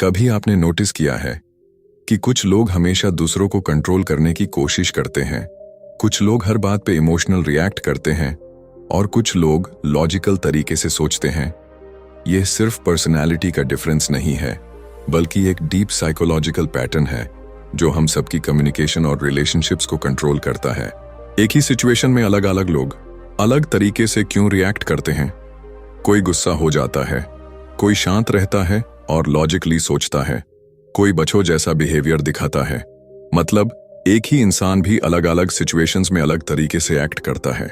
कभी आपने नोटिस किया है कि कुछ लोग हमेशा दूसरों को कंट्रोल करने की कोशिश करते हैं, कुछ लोग हर बात पे इमोशनल रिएक्ट करते हैं और कुछ लोग लॉजिकल तरीके से सोचते हैं। यह सिर्फ पर्सनालिटी का डिफरेंस नहीं है, बल्कि एक डीप साइकोलॉजिकल पैटर्न है जो हम सबकी कम्युनिकेशन और रिलेशनशिप्स को कंट्रोल करता है। एक ही सिचुएशन में अलग अलग लोग अलग तरीके से क्यों रिएक्ट करते हैं? कोई गुस्सा हो जाता है, कोई शांत रहता है और लॉजिकली सोचता है, कोई बच्चों जैसा बिहेवियर दिखाता है। मतलब एक ही इंसान भी अलग अलग सिचुएशंस में अलग तरीके से एक्ट करता है।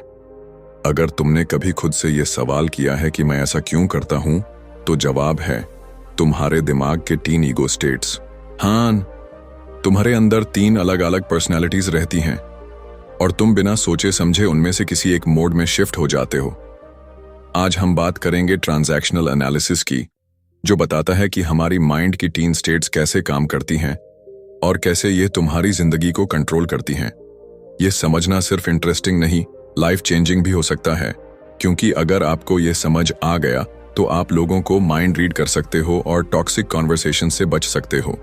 अगर तुमने कभी खुद से यह सवाल किया है कि मैं ऐसा क्यों करता हूं, तो जवाब है तुम्हारे दिमाग के 3 ईगो स्टेट्स। हाँ, तुम्हारे अंदर 3 अलग अलग पर्सनैलिटीज रहती हैं और तुम बिना सोचे समझे उनमें से किसी एक मोड में शिफ्ट हो जाते हो। आज हम बात करेंगे ट्रांजैक्शनल एनालिसिस की, जो बताता है कि हमारी माइंड की 3 स्टेट्स कैसे काम करती हैं और कैसे ये तुम्हारी जिंदगी को कंट्रोल करती हैं। ये समझना सिर्फ इंटरेस्टिंग नहीं, लाइफ चेंजिंग भी हो सकता है, क्योंकि अगर आपको ये समझ आ गया तो आप लोगों को माइंड रीड कर सकते हो और टॉक्सिक कॉन्वर्सेशन से बच सकते हो।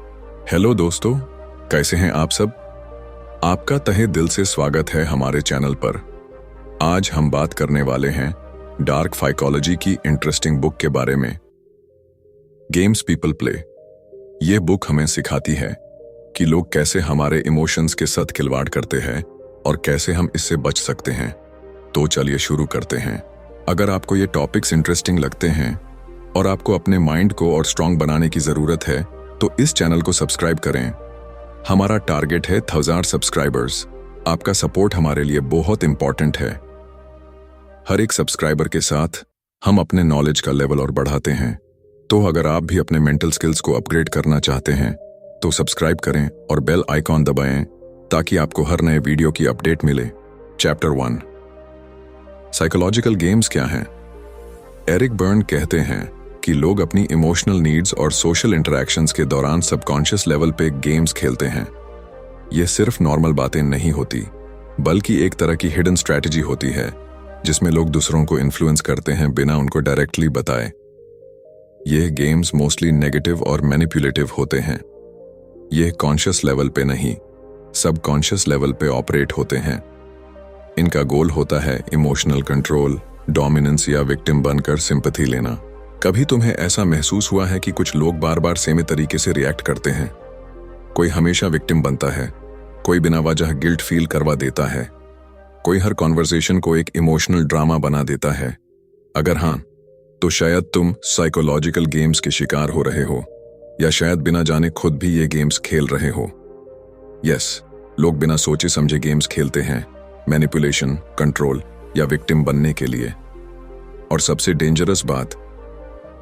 हेलो दोस्तों, कैसे हैं आप सब? आपका तहे दिल से स्वागत है हमारे चैनल पर। आज हम बात करने वाले हैं डार्क साइकोलॉजी की इंटरेस्टिंग बुक के बारे में, गेम्स पीपल प्ले। ये बुक हमें सिखाती है कि लोग कैसे हमारे इमोशंस के साथ खिलवाड़ करते हैं और कैसे हम इससे बच सकते हैं। तो चलिए शुरू करते हैं। अगर आपको ये टॉपिक्स इंटरेस्टिंग लगते हैं और आपको अपने माइंड को और स्ट्रांग बनाने की जरूरत है, तो इस चैनल को सब्सक्राइब करें। हमारा टारगेट है 1000 सब्सक्राइबर्स। आपका सपोर्ट हमारे लिए बहुत इंपॉर्टेंट है। हर एक सब्सक्राइबर के साथ हम अपने नॉलेज का लेवल और बढ़ाते हैं। तो अगर आप भी अपने मेंटल स्किल्स को अपग्रेड करना चाहते हैं तो सब्सक्राइब करें और बेल आइकॉन दबाएं ताकि आपको हर नए वीडियो की अपडेट मिले। चैप्टर 1, साइकोलॉजिकल गेम्स क्या हैं? एरिक बर्न कहते हैं कि लोग अपनी इमोशनल नीड्स और सोशल इंटरैक्शंस के दौरान सबकॉन्शियस लेवल पे गेम्स खेलते हैं। ये सिर्फ नॉर्मल बातें नहीं होती, बल्कि एक तरह की हिडन स्ट्रैटेजी होती है जिसमें लोग दूसरों को इन्फ्लुएंस करते हैं बिना उनको डायरेक्टली बताए। ये गेम्स मोस्टली नेगेटिव और मैनिपुलेटिव होते हैं। ये कॉन्शियस लेवल पे नहीं, सबकॉन्शियस लेवल पे ऑपरेट होते हैं। इनका गोल होता है इमोशनल कंट्रोल, डोमिनेंस या विक्टिम बनकर सिंपैथी लेना। कभी तुम्हें ऐसा महसूस हुआ है कि कुछ लोग बार बार सेम तरीके से रिएक्ट करते हैं? कोई हमेशा विक्टिम बनता है, कोई बिना वजह गिल्ट फील करवा देता है, कोई हर कॉन्वर्सेशन को एक इमोशनल ड्रामा बना देता है। अगर हाँ, तो शायद तुम साइकोलॉजिकल गेम्स के शिकार हो रहे हो, या शायद बिना जाने खुद भी ये गेम्स खेल रहे हो। यस, लोग बिना सोचे समझे गेम्स खेलते हैं, मैनिपुलेशन, कंट्रोल या विक्टिम बनने के लिए। और सबसे डेंजरस बात,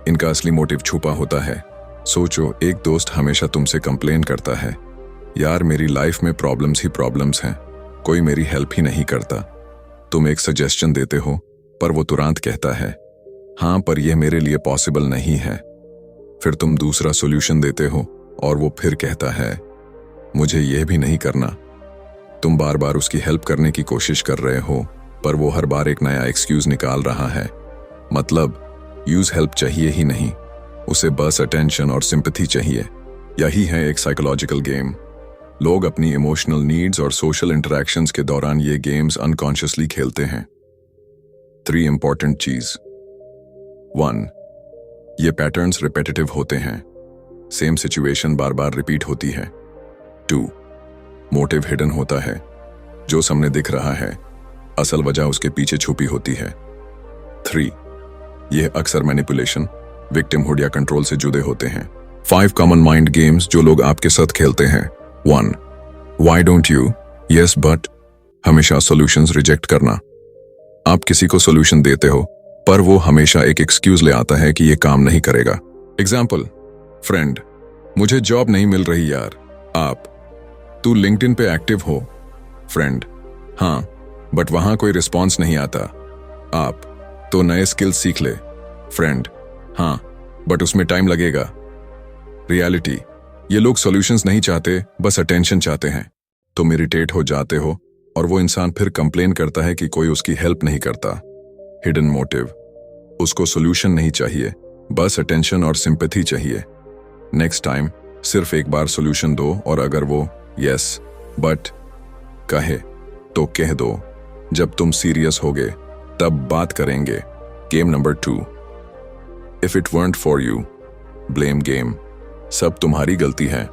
इनका असली मोटिव छुपा होता है। सोचो, एक दोस्त हमेशा तुमसे कंप्लेन करता है, यार मेरी लाइफ में प्रॉब्लम्स ही प्रॉब्लम्स हैं, कोई मेरी हेल्प ही नहीं करता। तुम एक सजेशन देते हो, पर वो तुरंत कहता है, हाँ पर यह मेरे लिए पॉसिबल नहीं है। फिर तुम दूसरा सॉल्यूशन देते हो और वो फिर कहता है, मुझे यह भी नहीं करना। तुम बार बार उसकी हेल्प करने की कोशिश कर रहे हो, पर वो हर बार एक नया एक्सक्यूज निकाल रहा है। मतलब यूज हेल्प चाहिए ही नहीं, उसे बस अटेंशन और सिंपैथी चाहिए। यही है एक साइकोलॉजिकल गेम। लोग अपनी इमोशनल नीड्स और सोशल इंटरैक्शंस के दौरान ये गेम्स अनकॉन्शियसली खेलते हैं। 3 इंपॉर्टेंट चीज। 1, ये पैटर्न्स रिपीटेटिव होते हैं, सेम सिचुएशन बार बार रिपीट होती है। 2, मोटिव हिडन होता है, जो सामने दिख रहा है असल वजह उसके पीछे छुपी होती है। 3, यह अक्सर मैनिपुलेशन, विक्टिमहुड या कंट्रोल से जुड़े होते हैं। 5 कॉमन माइंड गेम्स जो लोग आपके साथ खेलते हैं। 1, why don't you, yes but, हमेशा सॉल्यूशंस रिजेक्ट करना। आप किसी को सॉल्यूशन देते हो, पर वो हमेशा एक एक्सक्यूज ले आता है कि ये काम नहीं करेगा। एग्जाम्पल, फ्रेंड, मुझे जॉब नहीं मिल रही यार। आप, तू लिंक्डइन पे एक्टिव हो। फ्रेंड, हाँ बट वहां कोई रिस्पॉन्स नहीं आता। आप, तो नए स्किल्स सीख ले। फ्रेंड, हाँ बट उसमें टाइम लगेगा। रियलिटी, ये लोग सॉल्यूशंस नहीं चाहते, बस अटेंशन चाहते हैं। तुम इरिटेट हो जाते हो और वो इंसान फिर कंप्लेन करता है कि कोई उसकी हेल्प नहीं करता। हिडन मोटिव, उसको सॉल्यूशन नहीं चाहिए, बस अटेंशन और सिंपैथी चाहिए। नेक्स्ट टाइम सिर्फ एक बार सॉल्यूशन दो और अगर वो यस बट कहे तो कह दो। जब तुम सीरियस होगे तब बात करेंगे। Game number 2, if it weren't for you, blame game. सब तुम्हारी गलती है।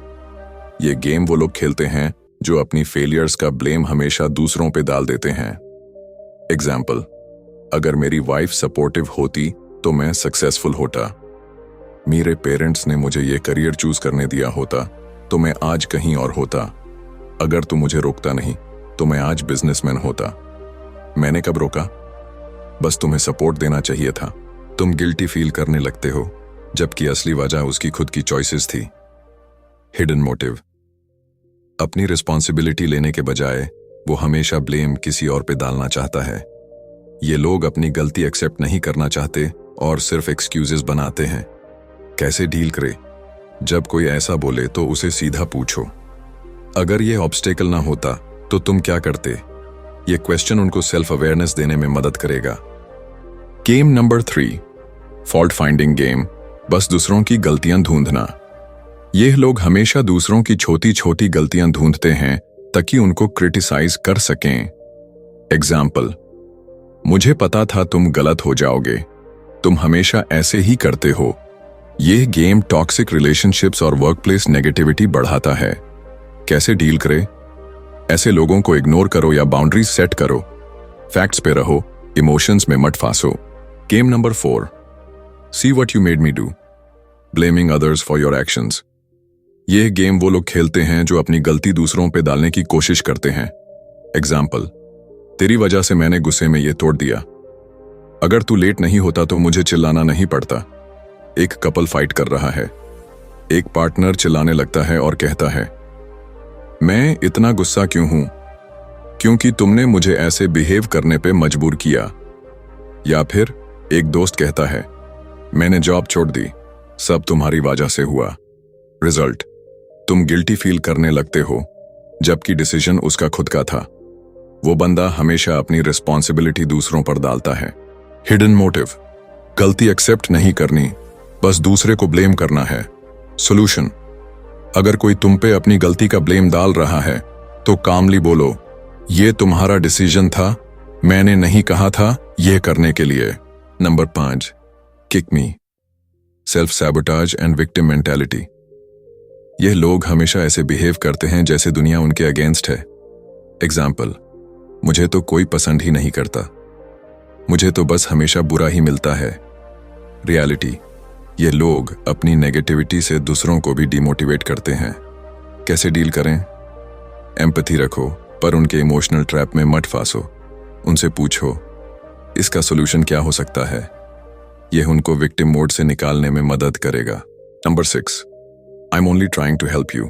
ये गेम वो लोग खेलते हैं जो अपनी फेलियर्स का ब्लेम हमेशा दूसरों पे डाल देते हैं। एग्जाम्पल, अगर मेरी वाइफ सपोर्टिव होती तो मैं सक्सेसफुल होता। मेरे पेरेंट्स ने मुझे ये करियर चूज करने दिया होता तो मैं आज कहीं और होता। अगर तू मुझे रोकता नहीं तो मैं आज बिजनेसमैन होता। मैंने कब रोका? बस तुम्हें सपोर्ट देना चाहिए था। तुम गिल्टी फील करने लगते हो जबकि असली वजह उसकी खुद की चॉइसेस थी। हिडन मोटिव, अपनी रिस्पॉन्सिबिलिटी लेने के बजाय वो हमेशा ब्लेम किसी और पे डालना चाहता है। ये लोग अपनी गलती एक्सेप्ट नहीं करना चाहते और सिर्फ एक्सक्यूजेस बनाते हैं। कैसे डील करे? जब कोई ऐसा बोले तो उसे सीधा पूछो, अगर ये ऑब्स्टेकल ना होता तो तुम क्या करते? ये क्वेश्चन उनको सेल्फ अवेयरनेस देने में मदद करेगा। Game number 3, fault finding game, बस दूसरों की गलतियां ढूंढना। ये लोग हमेशा दूसरों की छोटी छोटी गलतियां ढूंढते हैं ताकि उनको क्रिटिसाइज कर सकें। एग्जाम्पल, मुझे पता था तुम गलत हो जाओगे, तुम हमेशा ऐसे ही करते हो। यह गेम टॉक्सिक रिलेशनशिप्स और वर्कप्लेस नेगेटिविटी बढ़ाता है। कैसे डील करे? ऐसे लोगों को इग्नोर करो या बाउंड्रीज सेट करो। फैक्ट्स पे रहो, इमोशंस में मत फांसो। Game number 4, see what you made me do, blaming others for your actions. यह गेम वो लोग खेलते हैं जो अपनी गलती दूसरों पे डालने की कोशिश करते हैं। एग्जाम्पल, तेरी वजह से मैंने गुस्से में ये तोड़ दिया। अगर तू लेट नहीं होता तो मुझे चिल्लाना नहीं पड़ता। एक कपल फाइट कर रहा है। एक पार्टनर चिल्लाने लगता है और कहता है, मैं इतना गुस्सा क्यों हूं? क्योंकि तुमने मुझे ऐसे बिहेव करने पे मजबूर किया। या फिर एक दोस्त कहता है, मैंने जॉब छोड़ दी, सब तुम्हारी वजह से हुआ। रिजल्ट, तुम गिल्टी फील करने लगते हो जबकि डिसीजन उसका खुद का था। वो बंदा हमेशा अपनी रिस्पॉन्सिबिलिटी दूसरों पर डालता है। हिडन मोटिव, गलती एक्सेप्ट नहीं करनी, बस दूसरे को ब्लेम करना है। सॉल्यूशन, अगर कोई तुम पे अपनी गलती का ब्लेम डाल रहा है तो कामली बोलो, ये तुम्हारा डिसीजन था, मैंने नहीं कहा था यह करने के लिए। Number 5, kick me, self sabotage and victim mentality. यह लोग हमेशा ऐसे बिहेव करते हैं जैसे दुनिया उनके अगेंस्ट है। एग्जाम्पल, मुझे तो कोई पसंद ही नहीं करता, मुझे तो बस हमेशा बुरा ही मिलता है। रियलिटी, ये लोग अपनी नेगेटिविटी से दूसरों को भी डिमोटिवेट करते हैं। कैसे डील करें? एम्पैथी रखो पर उनके इमोशनल ट्रैप में मत फांसो। उनसे पूछो, इसका सॉल्यूशन क्या हो सकता है? यह उनको विक्टिम मोड से निकालने में मदद करेगा। Number 6, I am only trying to help you,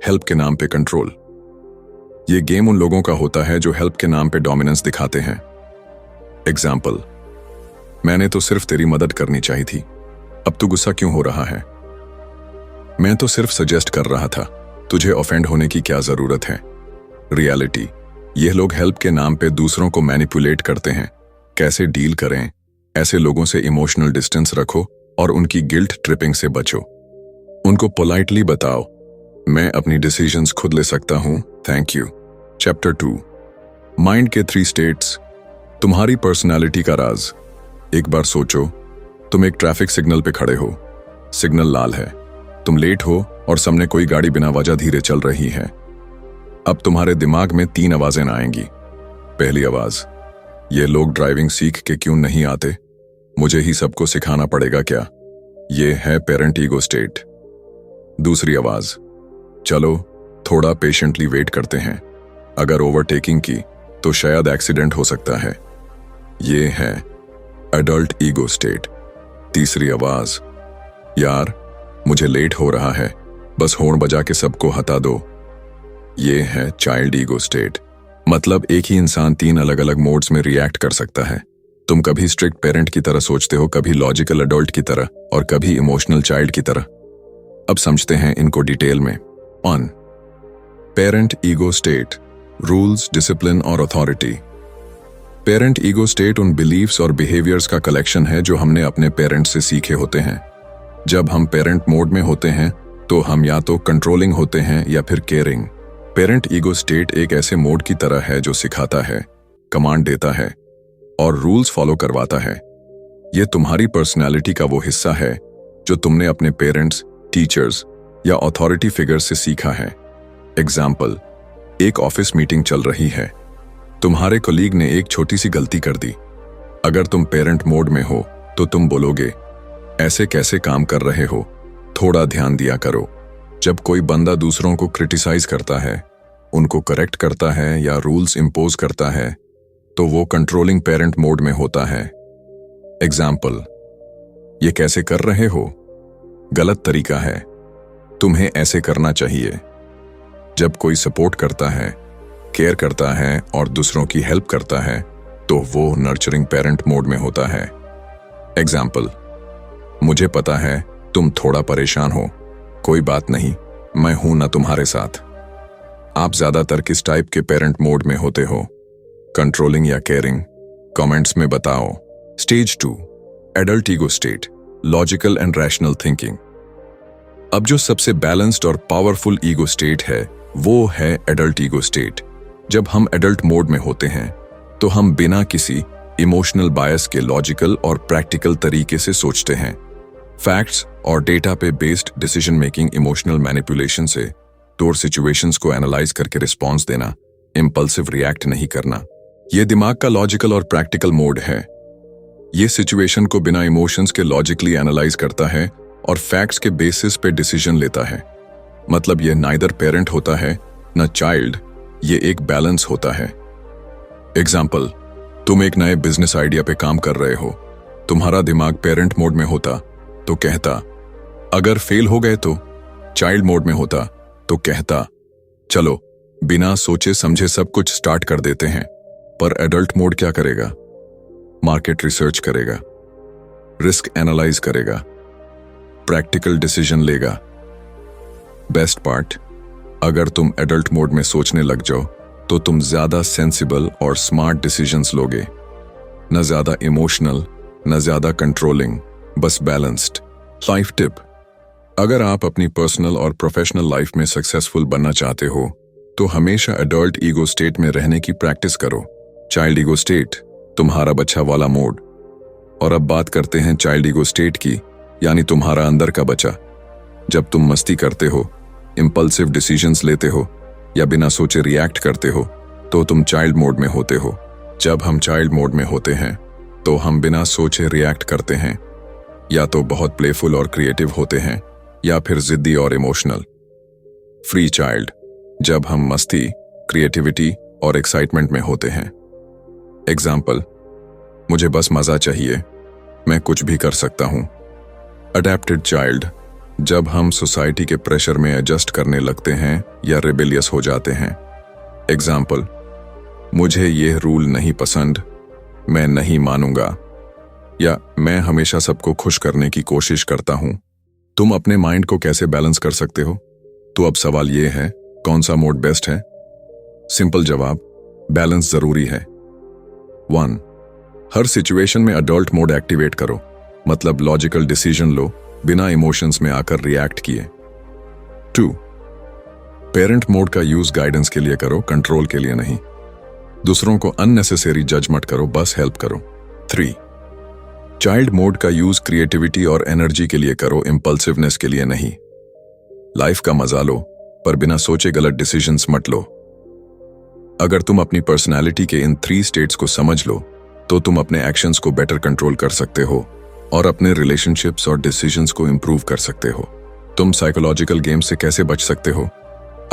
help के नाम पे कंट्रोल। यह गेम उन लोगों का होता है जो हेल्प के नाम पे डोमिनेंस दिखाते हैं। एग्जाम्पल, मैंने तो सिर्फ तेरी मदद करनी चाहिए थी, अब तू गुस्सा क्यों हो रहा है? मैं तो सिर्फ सजेस्ट कर रहा था, तुझे ऑफेंड होने की क्या जरूरत है? रियलिटी, यह लोग हेल्प के नाम पे दूसरों को मैनिपुलेट करते हैं। कैसे डील करें? ऐसे लोगों से इमोशनल डिस्टेंस रखो और उनकी गिल्ट ट्रिपिंग से बचो। उनको पोलाइटली बताओ, मैं अपनी डिसीजंस खुद ले सकता हूं, थैंक यू। चैप्टर 2, माइंड के 3 स्टेट्स, तुम्हारी पर्सनालिटी का राज। एक बार सोचो, तुम एक ट्रैफिक सिग्नल पे खड़े हो, सिग्नल लाल है, तुम लेट हो और सामने कोई गाड़ी बिना वजह धीरे चल रही है। अब तुम्हारे दिमाग में 3 आवाजें आएंगी। पहली आवाज, ये लोग ड्राइविंग सीख के क्यों नहीं आते, मुझे ही सबको सिखाना पड़ेगा क्या? ये है पेरेंट ईगो स्टेट। दूसरी आवाज, चलो थोड़ा पेशेंटली वेट करते हैं, अगर ओवरटेकिंग की तो शायद एक्सीडेंट हो सकता है। ये है एडल्ट ईगो स्टेट। तीसरी आवाज, यार मुझे लेट हो रहा है, बस हॉर्न बजा के सबको हटा दो। ये है चाइल्ड ईगो स्टेट। मतलब एक ही इंसान 3 अलग अलग मोड्स में रिएक्ट कर सकता है। तुम कभी स्ट्रिक्ट पेरेंट की तरह सोचते हो, कभी लॉजिकल अडल्ट की तरह और कभी इमोशनल चाइल्ड की तरह। अब समझते हैं इनको डिटेल में। 1, parent ego state, rules, discipline और अथॉरिटी। पेरेंट ईगो स्टेट उन बिलीव्स और बिहेवियर्स का कलेक्शन है जो हमने अपने पेरेंट्स से सीखे होते हैं। जब हम पेरेंट मोड में होते हैं तो हम या तो कंट्रोलिंग होते हैं या फिर केयरिंग। पेरेंट ईगो स्टेट एक ऐसे मोड की तरह है जो सिखाता है, कमांड देता है और रूल्स फॉलो करवाता है। यह तुम्हारी पर्सनैलिटी का वो हिस्सा है जो तुमने अपने पेरेंट्स, टीचर्स या अथॉरिटी फिगर्स से सीखा है। एग्जाम्पल, एक ऑफिस मीटिंग चल रही है। तुम्हारे कलीग ने एक छोटी सी गलती कर दी। अगर तुम पेरेंट मोड में हो तो तुम बोलोगे, ऐसे कैसे काम कर रहे हो, थोड़ा ध्यान दिया करो। जब कोई बंदा दूसरों को क्रिटिसाइज करता है, उनको करेक्ट करता है या रूल्स इंपोज करता है, तो वो कंट्रोलिंग पेरेंट मोड में होता है। एग्जाम्पल, ये कैसे कर रहे हो, गलत तरीका है, तुम्हें ऐसे करना चाहिए। जब कोई सपोर्ट करता है, केयर करता है और दूसरों की हेल्प करता है, तो वो नर्चरिंग पेरेंट मोड में होता है। एग्जाम्पल, मुझे पता है तुम थोड़ा परेशान हो, कोई बात नहीं, मैं हूं ना तुम्हारे साथ। आप ज्यादातर किस टाइप के पेरेंट मोड में होते हो, कंट्रोलिंग या केयरिंग? कमेंट्स में बताओ। Stage 2, adult ego state, logical and rational thinking. अब जो सबसे बैलेंस्ड और पावरफुल ईगो स्टेट है वो है एडल्ट ईगो स्टेट। जब हम एडल्ट मोड में होते हैं तो हम बिना किसी इमोशनल बायस के लॉजिकल और प्रैक्टिकल तरीके से सोचते हैं। फैक्ट्स और डेटा पे based decision making, emotional manipulation से दूर सिचुएशंस को एनालाइज करके रिस्पॉन्स देना, इंपल्सिव रिएक्ट नहीं करना। ये दिमाग का लॉजिकल और प्रैक्टिकल मोड है। ये सिचुएशन को बिना इमोशंस के लॉजिकली एनालाइज करता है और फैक्ट्स के बेसिस पे डिसीजन लेता है। मतलब ये नाइदर पेरेंट होता है न चाइल्ड, ये एक बैलेंस होता है। एग्जाम्पल, तुम एक नए बिजनेस आइडिया पे काम कर रहे हो। तुम्हारा दिमाग पेरेंट मोड में होता तो कहता, अगर फेल हो गए तो। चाइल्ड मोड में होता तो कहता, चलो बिना सोचे समझे सब कुछ स्टार्ट कर देते हैं। पर एडल्ट मोड क्या करेगा? मार्केट रिसर्च करेगा, रिस्क एनालाइज करेगा, प्रैक्टिकल डिसीजन लेगा। बेस्ट पार्ट, अगर तुम एडल्ट मोड में सोचने लग जाओ तो तुम ज्यादा सेंसिबल और स्मार्ट डिसीजंस लोगे। न ज्यादा इमोशनल, न ज्यादा कंट्रोलिंग, बस बैलेंस्ड। लाइफ टिप, अगर आप अपनी पर्सनल और प्रोफेशनल लाइफ में सक्सेसफुल बनना चाहते हो तो हमेशा एडल्ट ईगो स्टेट में रहने की प्रैक्टिस करो। चाइल्ड ईगो स्टेट, तुम्हारा बच्चा वाला मोड। और अब बात करते हैं चाइल्ड ईगो स्टेट की, यानी तुम्हारा अंदर का बच्चा। जब तुम मस्ती करते हो, इंपल्सिव डिसीजंस लेते हो या बिना सोचे रिएक्ट करते हो तो तुम चाइल्ड मोड में होते हो। जब हम चाइल्ड मोड में होते हैं तो हम बिना सोचे रिएक्ट करते हैं, या तो बहुत प्लेफुल और क्रिएटिव होते हैं या फिर जिद्दी और इमोशनल। फ्री चाइल्ड, जब हम मस्ती, क्रिएटिविटी और एक्साइटमेंट में होते हैं। एग्जाम्पल, मुझे बस मजा चाहिए, मैं कुछ भी कर सकता हूं। अडेप्टेड चाइल्ड, जब हम सोसाइटी के प्रेशर में एडजस्ट करने लगते हैं या रेबेलियस हो जाते हैं। एग्जाम्पल, मुझे ये रूल नहीं पसंद, मैं नहीं मानूंगा, या मैं हमेशा सबको खुश करने की कोशिश करता हूं। तुम अपने माइंड को कैसे बैलेंस कर सकते हो? तो अब सवाल ये है, कौन सा मोड बेस्ट है? सिंपल जवाब, बैलेंस जरूरी है। 1, हर सिचुएशन में अडल्ट मोड एक्टिवेट करो, मतलब लॉजिकल डिसीजन लो बिना इमोशंस में आकर रिएक्ट किए। 2, पेरेंट मोड का यूज गाइडेंस के लिए करो, कंट्रोल के लिए नहीं। दूसरों को अननेसेसरी जज मत करो, बस हेल्प करो। 3, चाइल्ड मोड का यूज क्रिएटिविटी और एनर्जी के लिए करो, इंपल्सिवनेस के लिए नहीं। लाइफ का मजा लो पर बिना सोचे गलत डिसीजंस मत लो। अगर तुम अपनी पर्सनालिटी के इन 3 स्टेट्स को समझ लो तो तुम अपने एक्शंस को बेटर कंट्रोल कर सकते हो और अपने रिलेशनशिप्स और डिसीजंस को इंप्रूव कर सकते हो। तुम साइकोलॉजिकल गेम्स से कैसे बच सकते हो?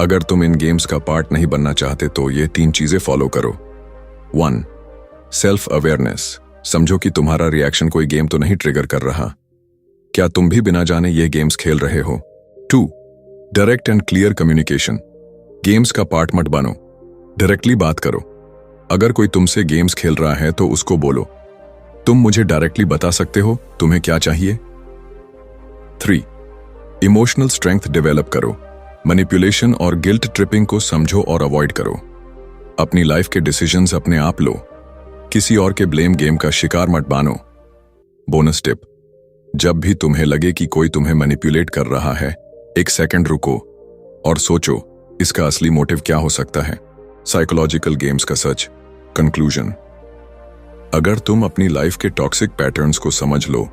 अगर तुम इन गेम्स का पार्ट नहीं बनना चाहते तो ये 3 चीजें फॉलो करो। 1, सेल्फ अवेयरनेस, समझो कि तुम्हारा रिएक्शन कोई गेम तो नहीं ट्रिगर कर रहा। क्या तुम भी बिना जाने ये गेम्स खेल रहे हो? 2, direct and clear communication, games का पार्ट मत बनो, डायरेक्टली बात करो। अगर कोई तुमसे गेम्स खेल रहा है तो उसको बोलो, तुम मुझे डायरेक्टली बता सकते हो तुम्हें क्या चाहिए। 3, इमोशनल स्ट्रेंथ डेवलप करो, मैनिपुलेशन और गिल्ट ट्रिपिंग को समझो और अवॉइड करो। अपनी लाइफ के डिसीजंस अपने आप लो, किसी और के ब्लेम गेम का शिकार मत बनो। बोनस टिप, जब भी तुम्हें लगे कि कोई तुम्हें मैनिपुलेट कर रहा है, एक सेकंड रुको और सोचो, इसका असली मोटिव क्या हो सकता है। साइकोलॉजिकल गेम्स का सच। कंक्लूजन। अगर तुम अपनी लाइफ के टॉक्सिक पैटर्न्स को समझ लो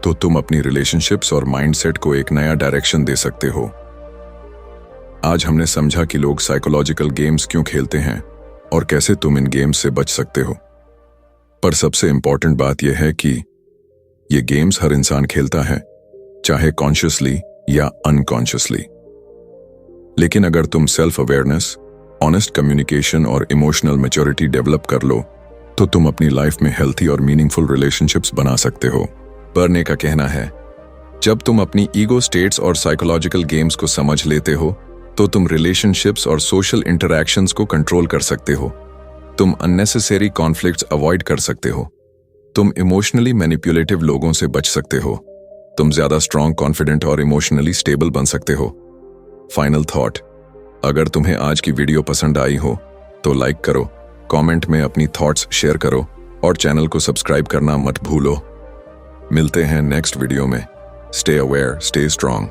तो तुम अपनी रिलेशनशिप्स और माइंडसेट को एक नया डायरेक्शन दे सकते हो। आज हमने समझा कि लोग साइकोलॉजिकल गेम्स क्यों खेलते हैं और कैसे तुम इन गेम्स से बच सकते हो। पर सबसे इंपॉर्टेंट बात यह है कि ये गेम्स हर इंसान खेलता है, चाहे कॉन्शियसली या अनकॉन्शियसली। लेकिन अगर तुम सेल्फ अवेयरनेस, ऑनेस्ट कम्युनिकेशन और इमोशनल मैच्योरिटी डेवलप कर लो तो तुम अपनी लाइफ में हेल्थी और मीनिंगफुल रिलेशनशिप्स बना सकते हो। बर्ने का कहना है, जब तुम अपनी ईगो स्टेट्स और साइकोलॉजिकल गेम्स को समझ लेते हो तो तुम रिलेशनशिप्स और सोशल इंटरैक्शंस को कंट्रोल कर सकते हो। तुम अननेसेसरी कॉन्फ्लिक्ट्स अवॉइड कर सकते हो। तुम इमोशनली मैनिपुलेटिव लोगों से बच सकते हो। तुम ज्यादा स्ट्रांग, कॉन्फिडेंट और इमोशनली स्टेबल बन सकते हो। फाइनल थॉट, अगर तुम्हें आज की वीडियो पसंद आई हो तो लाइक करो, कमेंट में अपनी थॉट्स शेयर करो और चैनल को सब्सक्राइब करना मत भूलो। मिलते हैं नेक्स्ट वीडियो में। Stay aware, stay strong.